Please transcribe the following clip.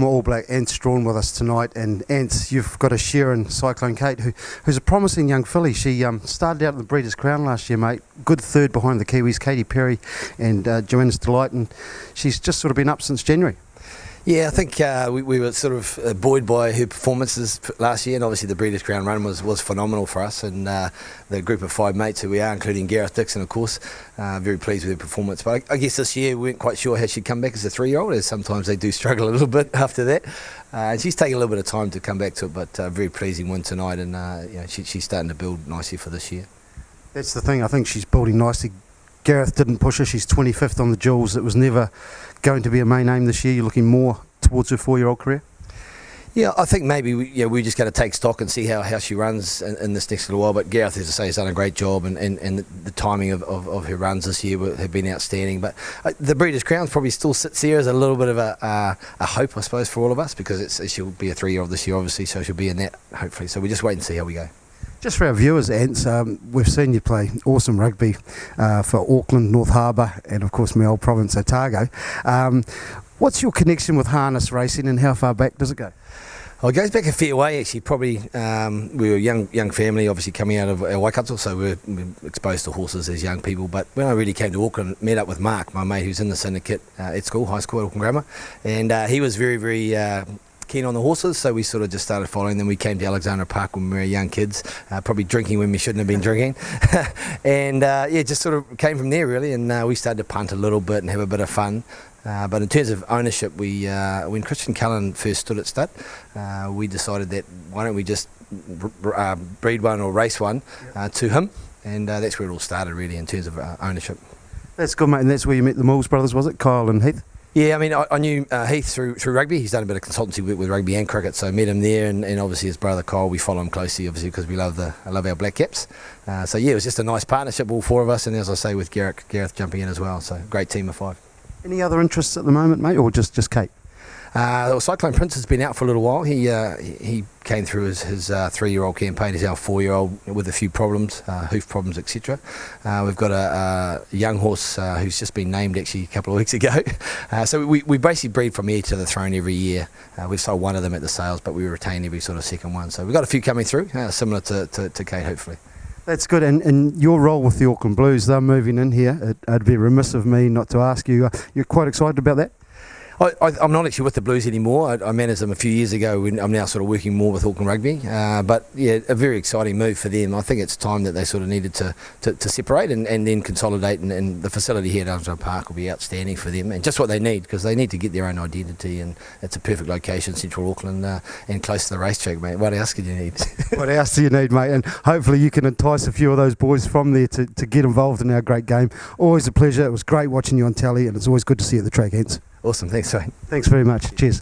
from All Black Ant Strachan with us tonight, and Ants, you've got a share in Cyclone Kate, who's a promising young filly. She started out in the Breeders' Crown last year, mate. Good third behind the Kiwis, Katy Perry and Joanna's Delight, and she's just sort of been up since January. Yeah, I think we were sort of buoyed by her performances last year, and obviously the Breeders' Crown run was phenomenal for us, and the group of 5 mates who we are, including Gareth Dixon, of course, very pleased with her performance. But I guess this year we weren't quite sure how she'd come back as a 3-year-old, as sometimes they do struggle a little bit after that. And she's taken a little bit of time to come back to it, but very pleasing win tonight, and she's starting to build nicely for this year. That's the thing, I think she's building nicely. Gareth didn't push her, she's 25th on the Jewels. It was never going to be a main aim this year. You're looking more towards her 4-year-old career? Yeah, I think maybe we're just going to take stock and see how she runs in this next little while. But Gareth, as I say, has done a great job, and the timing of her runs this year have been outstanding. But the Breeders' Crown probably still sits there as a little bit of a hope, I suppose, for all of us, because she'll be a 3-year-old this year, obviously, so she'll be in that, hopefully. So we just wait and see how we go. Just for our viewers, Ants, we've seen you play awesome rugby for Auckland, North Harbour, and of course my old province, Otago. What's your connection with harness racing, and how far back does it go? Well, it goes back a fair way, actually. Probably we were a young family, obviously coming out of our Waikato, so we were exposed to horses as young people. But when I really came to Auckland, met up with Mark, my mate who's in the syndicate at school, high school at Auckland Grammar, and he was very, very keen on the horses, so we sort of just started following them. We came to Alexandra Park when we were young kids, probably drinking when we shouldn't have been drinking, and just sort of came from there really, and we started to punt a little bit and have a bit of fun. But in terms of ownership, when Christian Cullen first stood at stud, we decided that why don't we just breed one or race one to him, and that's where it all started really in terms of ownership. That's good, mate, and that's where you met the Mills brothers, was it? Kyle and Heath? Yeah, I mean, I knew Heath through rugby. He's done a bit of consultancy work with rugby and cricket, so I met him there, and obviously his brother Kyle, we follow him closely, obviously, because we love our Black Caps. So yeah, it was just a nice partnership, all 4 of us, and as I say, with Gareth jumping in as well. So great team of 5. Any other interests at the moment, mate, or just Kate? Well, Cyclone Prince has been out for a little while. He came through his 3-year-old campaign. He's our 4-year-old with a few problems, hoof problems, etc. We've got a young horse who's just been named actually a couple of weeks ago. So we basically breed from ear to the throne every year. We've sold one of them at the sales, but we retain every sort of second one. So we've got a few coming through, similar to Kate, hopefully. That's good, and your role with the Auckland Blues, they're moving in here. It'd be remiss of me not to ask you, you're quite excited about that? I'm not actually with the Blues anymore. I managed them a few years ago. I'm now sort of working more with Auckland Rugby. But yeah, a very exciting move for them. I think it's time that they sort of needed to separate and then consolidate. And the facility here at Alexandra Park will be outstanding for them, and just what they need, because they need to get their own identity. And it's a perfect location, central Auckland, and close to the racetrack, mate. What else could you need? What else do you need, mate? And hopefully you can entice a few of those boys from there to get involved in our great game. Always a pleasure. It was great watching you on telly, and it's always good to see you at the track, Ants. Awesome, thanks, mate. Thanks very much. Cheers.